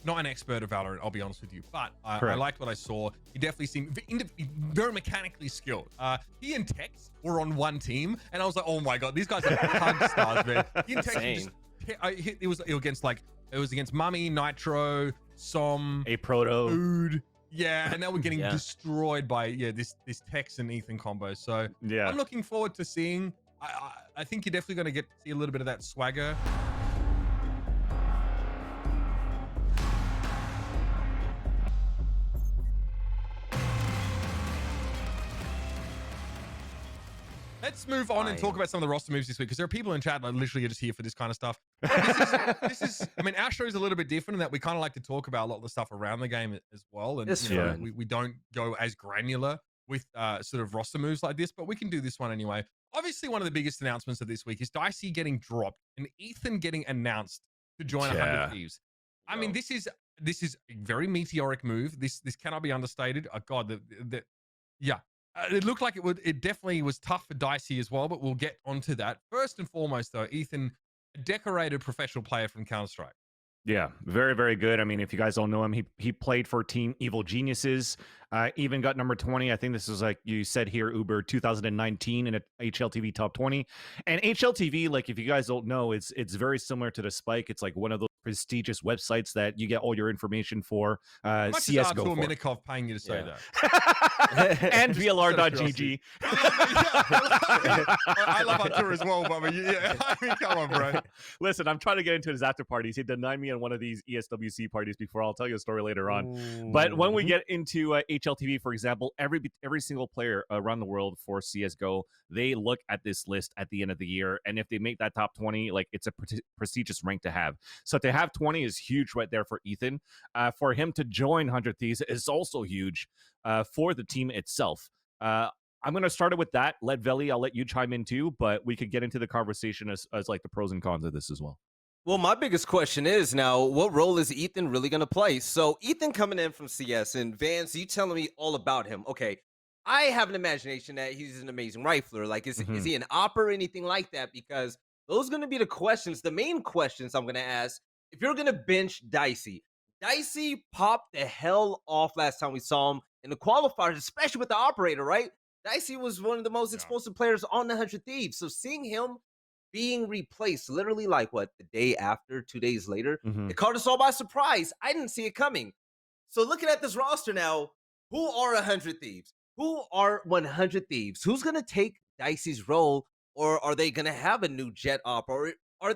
not an expert of Valorant, I'll be honest with you, but I liked what I saw. He definitely seemed very mechanically skilled. He and Tex were on one team, and I was like, oh my god, these guys are pug stars, man. He and Tex it was against Mummy, Nitro, Som, a proto, Food. Yeah, and now we're getting destroyed by this Tex and Ethan combo. So yeah, I'm looking forward to seeing. I think you're definitely going to get to see a little bit of that swagger. Let's move on and talk about some of the roster moves this week, because there are people in chat that literally are just here for this kind of stuff. This is I mean, our show is a little bit different in that we kind of like to talk about a lot of the stuff around the game as well. And you know, we don't go as granular with sort of roster moves like this, but we can do this one anyway. Obviously, one of the biggest announcements of this week is Dicey getting dropped and Ethan getting announced to join 100 Thieves. I mean, this is a very meteoric move. This cannot be understated. God, it looked like it definitely was tough for Dicey as well, but we'll get onto that. First and foremost, though, Ethan, a decorated professional player from Counter-Strike. Yeah, very, very good. I mean, if you guys don't know him, he played for Team Evil Geniuses, even got number 20. I think this is, like you said here, Uber, 2019 in a HLTV top 20. And HLTV, like, if you guys don't know, it's very similar to the Spike. It's like one of those prestigious websites that you get all your information for. CSGO. Artur Minikov paying you to say that. And VLR.gg. I love Artur as well, but I mean, come on, bro. Listen, I'm trying to get into his after parties. He denied me on one of these ESWC parties before. I'll tell you a story later on. Ooh. But when we get into HLTV, for example, every single player around the world for CSGO, they look at this list at the end of the year, and if they make that top 20, like, it's a prestigious rank to have. So to have 20 is huge right there for Ethan. For him to join 100 Thieves is also huge for the team itself. I'm going to start it with that. Veli, I'll let you chime in too, but we could get into the conversation as like the pros and cons of this as well. Well, my biggest question is now, what role is Ethan really going to play? So Ethan coming in from CS, and Vance, you telling me all about him. Okay, I have an imagination that he's an amazing rifler. Like, is he an op or anything like that? Because those are going to be the questions, the main questions I'm going to ask. If you're going to bench Dicey popped the hell off last time we saw him in the qualifiers, especially with the operator, right? Dicey was one of the most explosive players on the 100 Thieves. So seeing him being replaced literally like the day after, 2 days later, it caught us all by surprise. I didn't see it coming. So looking at this roster now, who are 100 Thieves? Who are 100 Thieves? Who's going to take Dicey's role? Or are they going to have a new jet op? Or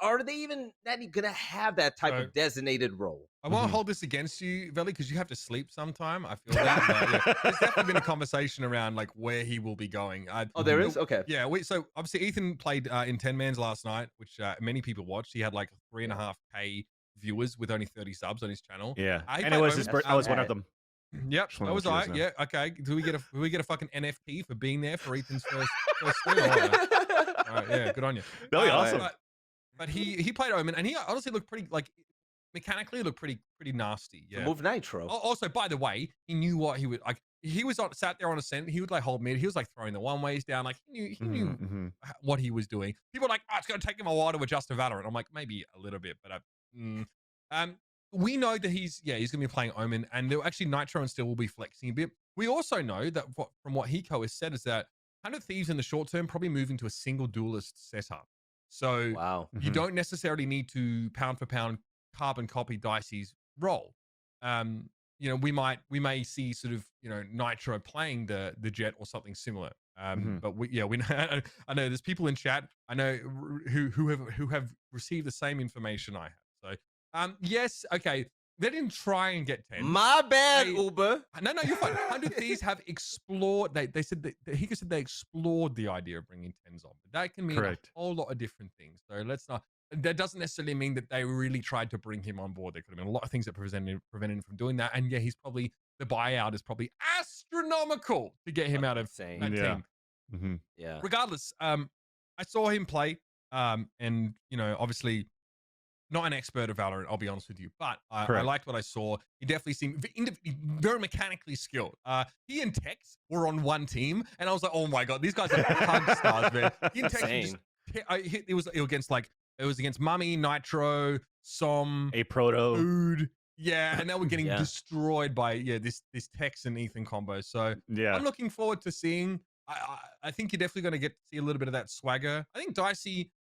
are they even not going to have that type of designated role? I won't hold this against you, Veli, because you have to sleep sometime. I feel that. There's definitely been a conversation around like where he will be going. There is? Okay. Yeah. So obviously Ethan played in 10 Mans last night, which many people watched. He had like 3.5K viewers with only 30 subs on his channel. Yeah. And it was his birthday. I was one of them. Yep, that was I. Yeah, okay. Do we get a fucking NFT for being there for Ethan's first stream? All right, yeah, good on you. Really awesome. But he played Omen, and he honestly looked pretty, like, mechanically looked pretty nasty. Yeah. Move Nitro. Also, by the way, he knew what he would like. He was sat there on a cent. He would like hold mid. He was like throwing the one ways down. Like he knew what he was doing. People are like, oh, it's gonna take him a while to adjust to Valorant. I'm like, maybe a little bit, but we know that he's gonna be playing Omen, and actually Nitro and Still will be flexing a bit. We also know that from what Hiko has said is that 100 Thieves in the short term probably moving to a single duelist setup. So you don't necessarily need to pound for pound carbon copy Dicey's role. You know, we may see sort of, you know, Nitro playing the jet or something similar. But we know, I know there's people in chat I know who have received the same information I have. So yes, okay. They didn't try and get 10. My bad, Uber. No, you're fine. 100 Thieves have explored. They said that Hiko said they explored the idea of bringing 10s on, but that can mean a whole lot of different things. So let's not. That doesn't necessarily mean that they really tried to bring him on board. There could have been a lot of things that prevented him from doing that. And yeah, the buyout is probably astronomical to get him out of that team. Yeah. Regardless, I saw him play, and you know, obviously. Not an expert of Valorant, I'll be honest with you, but I liked what I saw. He definitely seemed very mechanically skilled. He and Tex were on one team, and I was like, oh my god, these guys are pug stars, man. He and Tex it was against Mummy, Nitro, Som, a proto, Food. Yeah, and now we're getting Yeah. destroyed by this Tex and Ethan combo. So Yeah. I'm looking forward to seeing. I think you're definitely going to get to see a little bit of that swagger. I think Dicey,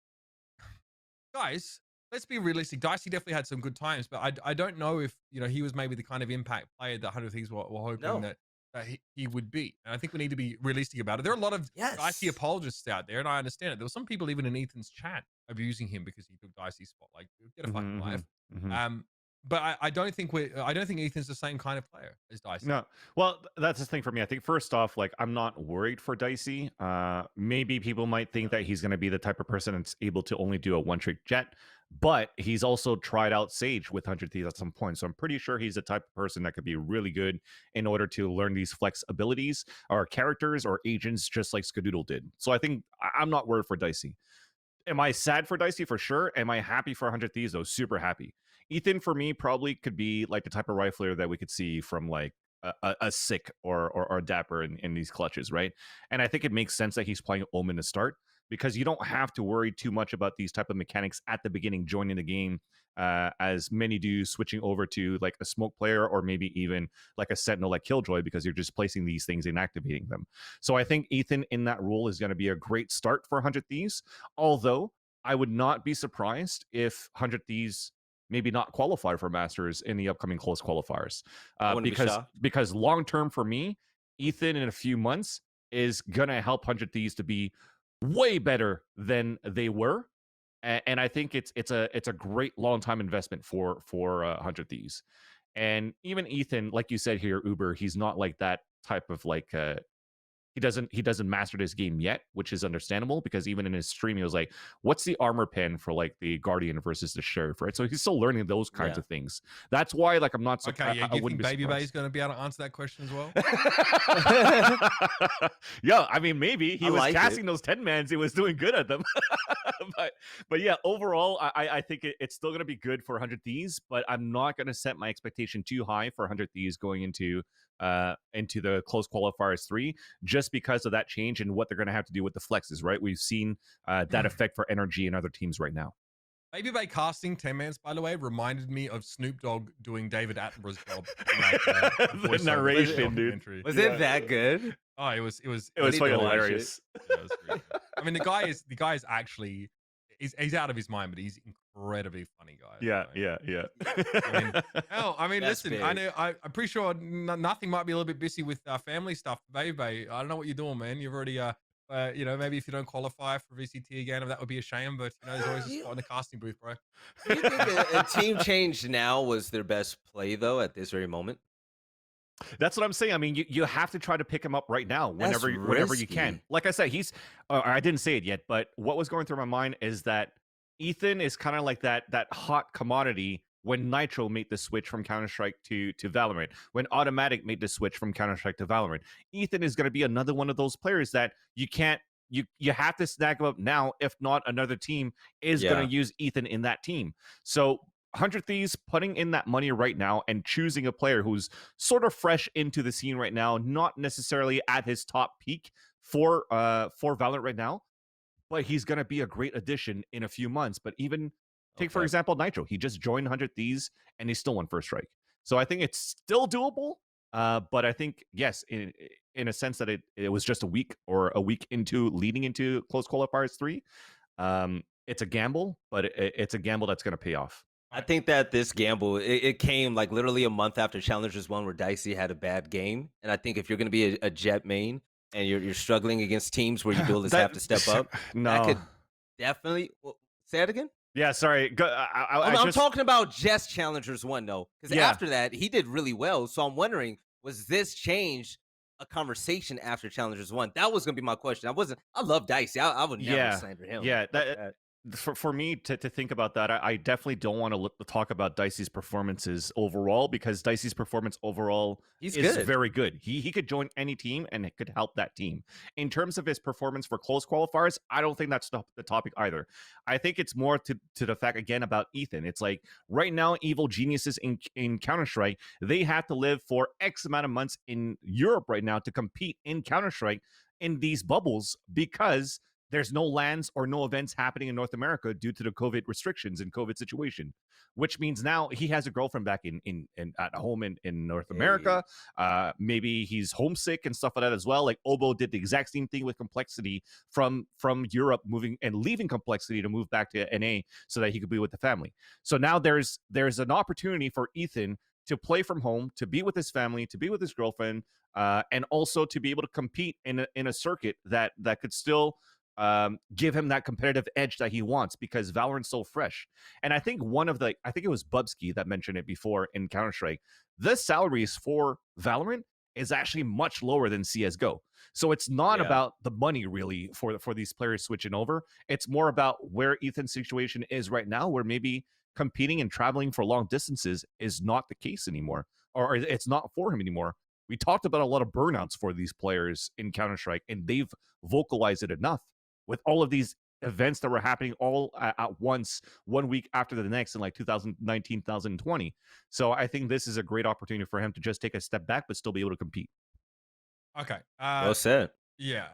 guys, let's be realistic. Dicey definitely had some good times, but I don't know if he was maybe the kind of impact player that 100 Thieves were hoping No. that he would be. And I think we need to be realistic about it. There are a lot of Dicey Yes. apologists out there, and I understand it. There were some people even in Ethan's chat abusing him because he took Dicey's spot. Like, get a fucking life. But I don't think Ethan's the same kind of player as Dicey. No, well, that's the thing for me. I think first off, like, I'm not worried for Dicey. Maybe people might think that he's going to be the type of person that's able to only do a one-trick jet, but he's also tried out Sage with 100 Thieves at some point. So I'm pretty sure he's the type of person that could be really good in order to learn these flex abilities or characters or agents, just like Skadoodle did. So I think I'm not worried for Dicey. Am I sad for Dicey? For sure. Am I happy for 100 Thieves though? Super happy. Ethan, for me, probably could be like the type of rifler that we could see from like a Sick or Dapper in these clutches, right? And I think it makes sense that he's playing Omen to start, because you don't have to worry too much about these type of mechanics at the beginning joining the game, as many do switching over to like a smoke player or maybe even like a sentinel like Killjoy, because you're just placing these things and activating them. So I think Ethan in that role is going to be a great start for 100 Thieves, although I would not be surprised if 100 Thieves maybe not qualify for Masters in the upcoming close qualifiers, because long term for me, Ethan in a few months is gonna help 100 Thieves to be way better than they were, and I think it's a great long time investment for 100 Thieves. And even Ethan, like you said here, Uber, he's not like that type of like he doesn't master this game yet, which is understandable, because even in his stream he was like, what's the armor pen for like the Guardian versus the Sheriff, right? So he's still learning those kinds of things. That's why, like, I'm not so okay. Yeah, I you wouldn't think be Baby Bay's going to be able to answer that question as well? Yeah, I mean, maybe he was like casting those 10 mans, he was doing good at them. but yeah, overall I think it's still going to be good for 100 Thieves, but I'm not going to set my expectation too high for 100 Thieves going into the close qualifiers 3, just because of that change and what they're going to have to do with the flexes, right? We've seen that effect for energy in other teams right now. Baby Bay casting 10-mans, by the way, reminded me of Snoop Dogg doing David Attenborough's job. The narration, dude. Was it that good? Oh, it was fucking hilarious. Yeah, it was really good. I mean, the guy is actually he's out of his mind, but he's incredibly funny guy. Yeah. I mean, That's listen, big. I know I'm pretty sure nothing might be a little bit busy with family stuff. Baby Bay, I don't know what you're doing, man. You've already maybe if you don't qualify for VCT again, that would be a shame, but there's always a spot in the casting booth, bro. Do you think a team change now was their best play though at this very moment? That's what I'm saying. I mean, you have to try to pick him up right now, whenever you can. Like I said, he's I didn't say it yet, but what was going through my mind is that Ethan is kind of like that hot commodity when Nitro made the switch from Counter-Strike to Valorant, when Automatic made the switch from Counter-Strike to Valorant. Ethan is going to be another one of those players that you have to snag him up now. If not, another team is going to use Ethan in that team. So 100 Thieves putting in that money right now and choosing a player who's sort of fresh into the scene right now, not necessarily at his top peak for Valorant right now, but he's going to be a great addition in a few months. But even take, for example, Nitro. He just joined 100 Thieves and he still won first strike. So I think it's still doable. But I think, yes, in a sense that it was just a week into leading into close qualifiers 3. It's a gamble, but it's a gamble that's going to pay off. I think that this gamble, it came like literally a month after Challengers 1 where Dicey had a bad game. And I think if you're going to be a Jet main and you're struggling against teams where you duelists have to step up, that could definitely... say it again? Yeah, sorry. I'm talking about just Challengers 1, though. Because after that, he did really well. So I'm wondering, was this change a conversation after Challengers 1? That was going to be my question. I love Dicey. I would never slander him. Yeah, for me to think about that, I definitely don't want to talk about Dicey's performances overall, because Dicey's performance overall is very good. He could join any team and it could help that team. In terms of his performance for close qualifiers, I don't think that's the topic either. I think it's more to the fact, again, about Ethan. It's like right now, evil geniuses in Counter-Strike, they have to live for X amount of months in Europe right now to compete in Counter-Strike in these bubbles, because there's no LANs or no events happening in North America due to the COVID restrictions and COVID situation, which means now he has a girlfriend back in at home in North America. Maybe he's homesick and stuff like that as well. Like Obo did the exact same thing with Complexity from Europe, moving and leaving Complexity to move back to NA so that he could be with the family. So now there's an opportunity for Ethan to play from home, to be with his family, to be with his girlfriend, and also to be able to compete in a circuit that could still give him that competitive edge that he wants, because Valorant's so fresh. And I think I think it was Bubsky that mentioned it before in Counter-Strike, the salaries for Valorant is actually much lower than CSGO. So it's not about the money really for these players switching over. It's more about where Ethan's situation is right now, where maybe competing and traveling for long distances is not the case anymore, or it's not for him anymore. We talked about a lot of burnouts for these players in Counter-Strike, and they've vocalized it enough with all of these events that were happening all at once, 1 week after the next in like 2019, 2020. So I think this is a great opportunity for him to just take a step back, but still be able to compete. Okay. Well said. Yeah.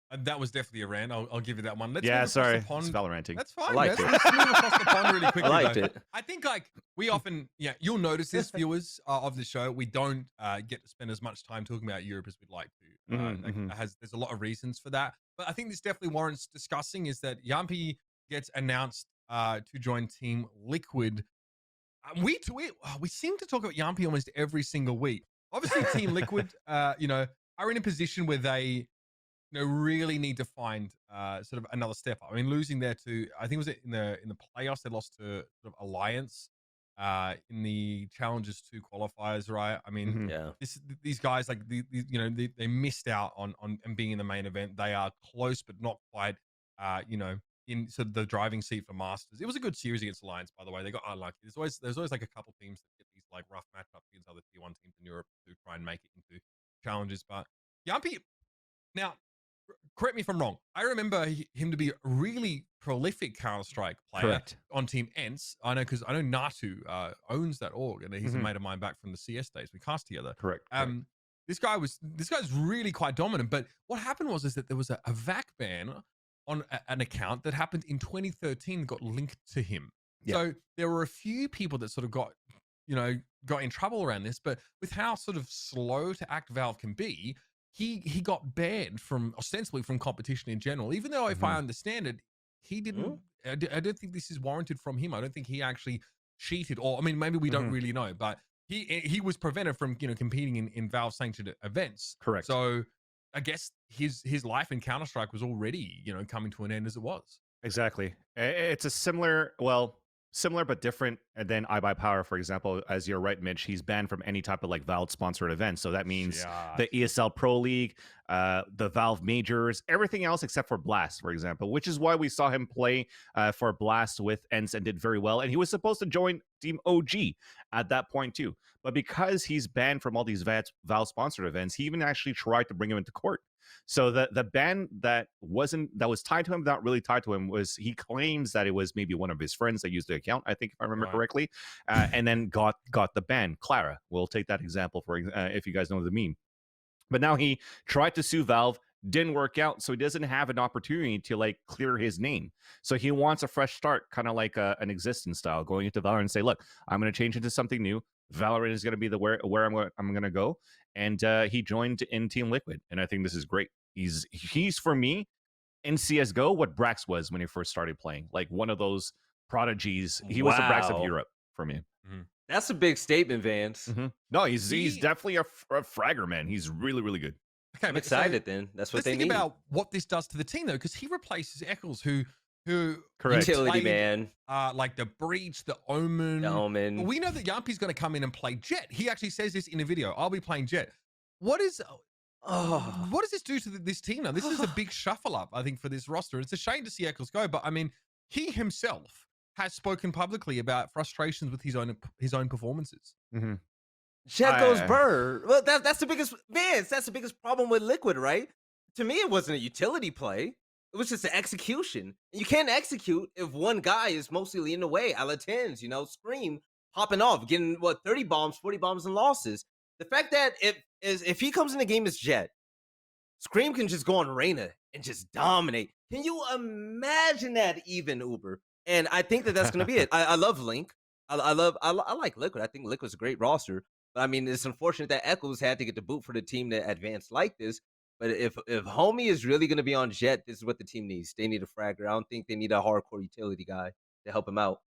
That was definitely a rant. I'll give you that one. Let's Yeah, move sorry, across the pond. it's Valoranting. That's fine. I liked Let's it. move across the pond really quickly. I liked though. it. I think like we often, you'll notice this, viewers of the show, we don't get to spend as much time talking about Europe as we'd like to. There's a lot of reasons for that, but I think this definitely warrants discussing. Is that Yampi gets announced to join Team Liquid. We seem to talk about Yampi almost every single week. Obviously, Team Liquid, are in a position where they really need to find sort of another step up. I mean, losing there to, I think was it in the playoffs, they lost to sort of Alliance in the Challengers 2 qualifiers, right? I mean, these guys, like they missed out on being in the main event. They are close, but not quite. In sort of the driving seat for Masters. It was a good series against Alliance, by the way. They got unlucky. There's always like a couple teams that get these like rough matchups against other tier 1 teams in Europe to try and make it into challenges. But Yampi, now, correct me if I'm wrong, I remember him to be a really prolific Counter-Strike player on Team ENCE. I know because I know Natu owns that org, and he's a mate of mine back from the CS days. We cast together. Correct. This guy's really quite dominant. But what happened was that there was a VAC ban on an account that happened in 2013 that got linked to him. So there were a few people that sort of got in trouble around this, but with how sort of slow to act Valve can be, he got banned ostensibly from competition in general, even though if I understand it, he didn't, I don't think this is warranted from him. I don't think he actually cheated, or I mean, maybe we don't really know, but he was prevented from, competing in Valve sanctioned events. Correct. So I guess his life in Counter-Strike was already, coming to an end as it was. Exactly. It's a similar but different than iBuyPower, for example. As you're right, Mitch, he's banned from any type of like Valve sponsored event. So that means the ESL Pro League, the Valve Majors, everything else except for Blast, for example, which is why we saw him play for Blast with ENCE and did very well. And he was supposed to join Team OG at that point too. But because he's banned from all these Valve sponsored events, he even actually tried to bring him into court. So the ban that was tied to him, not really tied to him, was he claims that it was maybe one of his friends that used the account, I think, if I remember correctly, and then got the ban. Clara, we'll take that example for if you guys know the meme. But now he tried to sue Valve, didn't work out, so he doesn't have an opportunity to like clear his name. So he wants a fresh start, kind of like an existence style, going into Valorant and say, look, I'm going to change into something new. Valorant is going to be the where I'm going to go. And he joined in Team Liquid, and I think this is great. He's for me in CS:GO what Brax was when he first started playing, like one of those prodigies. He was the Brax of Europe for me. That's a big statement, Vance. No, he's definitely a fragger, man. He's really, really good. Okay, I'm excited. Then that's what they need. Let's think about what this does to the team, though, because he replaces Eccles, who utility played, man, like the Breach, the Omen. But we know that Yampi's going to come in and play Jet. He actually says this in a video. I'll be playing Jet. What does this do to this team now? This is a big shuffle up, I think, for this roster. It's a shame to see Eccles go, but I mean, he himself has spoken publicly about frustrations with his own performances. Jet goes Bird. Well, that's the biggest, Vance. That's the biggest problem with Liquid, right? To me, it wasn't a utility play. It was just an execution. You can't execute if one guy is mostly in the way. A la Tens, Scream hopping off, getting 30 bombs, 40 bombs, and losses. The fact that if he comes in the game as Jet, Scream can just go on Reyna and just dominate. Can you imagine that even Uber? And I think that that's going to be it. I love Link. I like Liquid. I think Liquid's a great roster. But I mean, it's unfortunate that Echoes had to get the boot for the team to advance like this. But if Homie is really going to be on Jet, this is what the team needs. They need a fragger. I don't think they need a hardcore utility guy to help him out.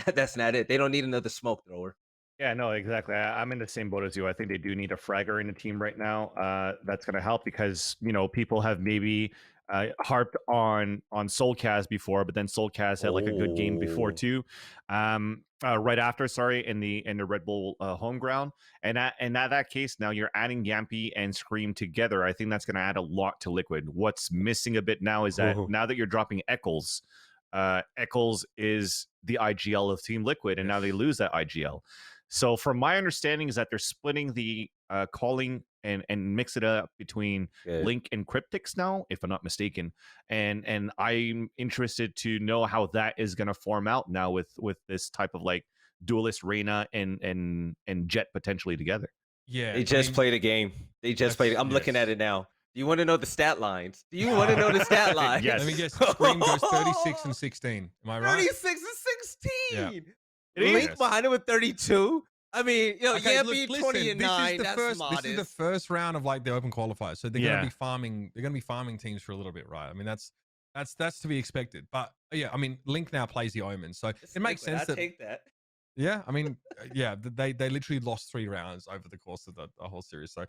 That's not it. They don't need another smoke thrower. Yeah, no, exactly. I'm in the same boat as you. I think they do need a fragger in the team right now. That's going to help because people have maybe harped on Soulcast before, but then Soulcast had like a good game before too. Right after, sorry, in the Red Bull home ground, and in that case, now you're adding Yampy and Scream together. I think that's going to add a lot to Liquid. What's missing a bit now is that now that you're dropping Eccles, Eccles is the IGL of Team Liquid, and now they lose that IGL. So from my understanding is that they're splitting the calling and mix it up between Link and Cryptics now, if I'm not mistaken. And I'm interested to know how that is going to form out now with this type of like duelist Reyna and Jet potentially together. Yeah. They just played a game. They just played. I'm looking at it now. Do you want to know the stat lines? Do you want to know the stat lines? Yes. Let me guess. Scream goes 36 and 16. Am I right? 36 and 16. Yeah. Link behind him with 32. I mean, Okay, Yampy 20 and 9. This is the first round of like the open qualifiers, so they're going to be farming. They're going to be farming teams for a little bit, right? I mean, that's to be expected. But yeah, I mean, Link now plays the Omen, so it makes sense that. Take that. Yeah, I mean, yeah, they literally lost 3 rounds over the course of the whole series. So,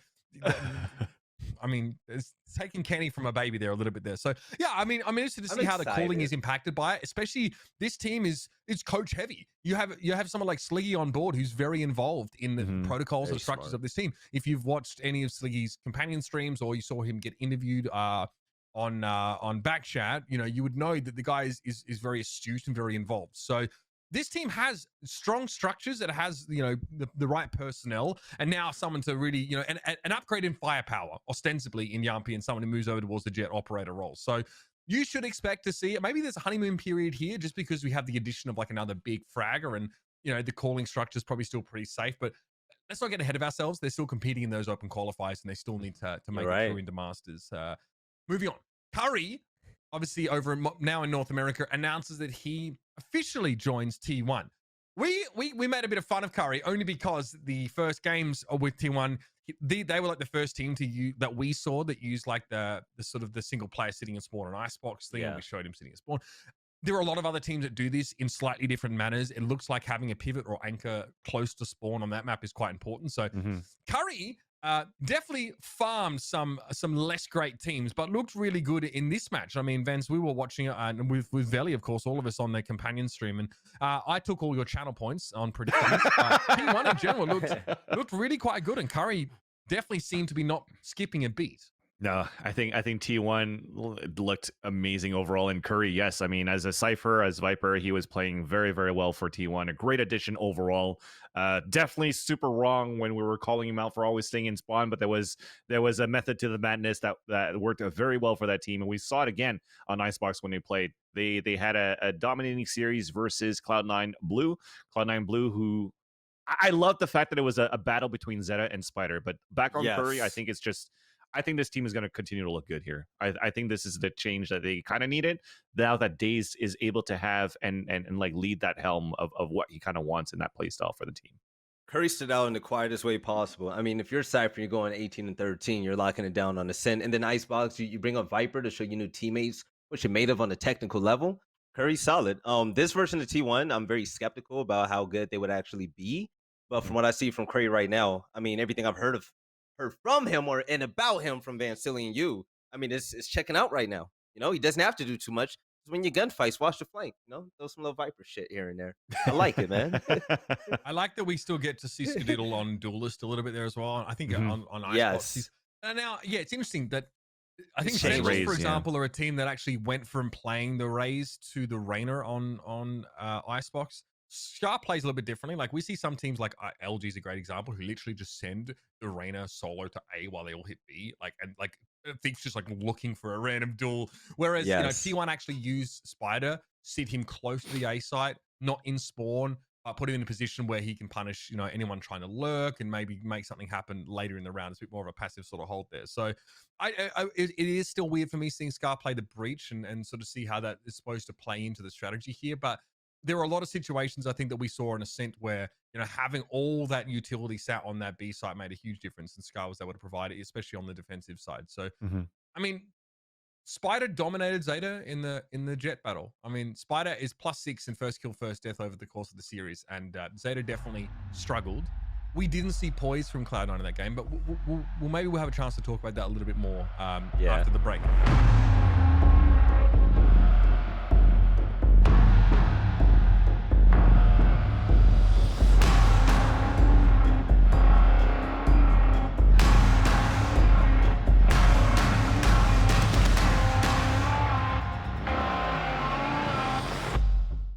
I mean, it's taking Kenny from a baby there a little bit there. So yeah, I mean, I'm interested to see how the calling is impacted by it. Especially this team is coach heavy. You have someone like Sliggy on board who's very involved in the protocols and structures of this team. If you've watched any of Sliggy's companion streams or you saw him get interviewed on Backchat, you would know that the guy is very astute and very involved. So this team has strong structures. It has, the right personnel, and now someone to really, an upgrade in firepower, ostensibly in Yampy, and someone who moves over towards the Jet operator role. So you should expect to see it. Maybe there's a honeymoon period here, just because we have the addition of like another big fragger, and the calling structure is probably still pretty safe. But let's not get ahead of ourselves. They're still competing in those open qualifiers, and they still need to make it through into Masters. Moving on, Curry, obviously now in North America, announces that he officially joins T1. We made a bit of fun of Curry only because the first games with T1, they were like the first team that we saw that used like the sort of the single player sitting in spawn and icebox thing. We showed him sitting in spawn. There are a lot of other teams that do this in slightly different manners. It looks like having a pivot or anchor close to spawn on that map is quite important. So Curry definitely farmed some less great teams, but looked really good in this match. I mean, Vance, we were watching it with Veli, of course, all of us on their companion stream, and I took all your channel points on predictions. T1 in general looked really quite good, and Curry definitely seemed to be not skipping a beat. No, I think T1 looked amazing overall. And Curry, yes, I mean, as a Cypher, as Viper, he was playing very, very well for T1. A great addition overall. Definitely super wrong when we were calling him out for always staying in spawn, but there was a method to the madness that worked very well for that team, and we saw it again on Icebox when they played. They had a dominating series versus Cloud9 Blue. Cloud9 Blue, who I love the fact that it was a battle between Zeta and Spider, but back on Curry, I think this team is going to continue to look good here. I think this is the change that they kind of needed now that Daze is able to have and like lead that helm of what he kind of wants in that play style for the team. Curry stood out in the quietest way possible. I mean, if you're Cypher, you're going 18 and 13, you're locking it down on Ascent. And then Icebox, you bring up Viper to show you new teammates, what you're made of on the technical level. Curry's solid. This version of T1, I'm very skeptical about how good they would actually be. But from what I see from Curry right now, I mean, everything I've heard from him and about him from Van Silly and you, I mean, it's checking out right now. He doesn't have to do too much. When you gunfights, watch the flank. Throw some little Viper shit here and there. I like it, man. I like that we still get to see Skadoodle on Duelist a little bit there as well. I think on Icebox. Now, it's interesting that I think Sentinels, for example, are a team that actually went from playing the Raze to the Reyna on Icebox. Sharp plays a little bit differently. Like we see some teams like LG is a great example, who literally just send the Reyna solo to A while they all hit B. And Thief's just like looking for a random duel. Whereas T1 actually use Spider, sit him close to the A site, not in spawn, put him in a position where he can punish, you know, anyone trying to lurk and maybe make something happen later in the round. It's a bit more of a passive sort of hold there. So it is still weird for me seeing Scar play the breach and sort of see how that is supposed to play into the strategy here. But there are a lot of situations I think that we saw in Ascent where, you know, having all that utility sat on that B site made a huge difference, and Scar was able to provide it, especially on the defensive side. So, I mean, Spider dominated Zeta in the Jet battle. I mean, Spider is +6 in first kill, first death over the course of the series, and Zeta definitely struggled. We didn't see poise from Cloud9 in that game, but maybe we'll have a chance to talk about that a little bit more after the break.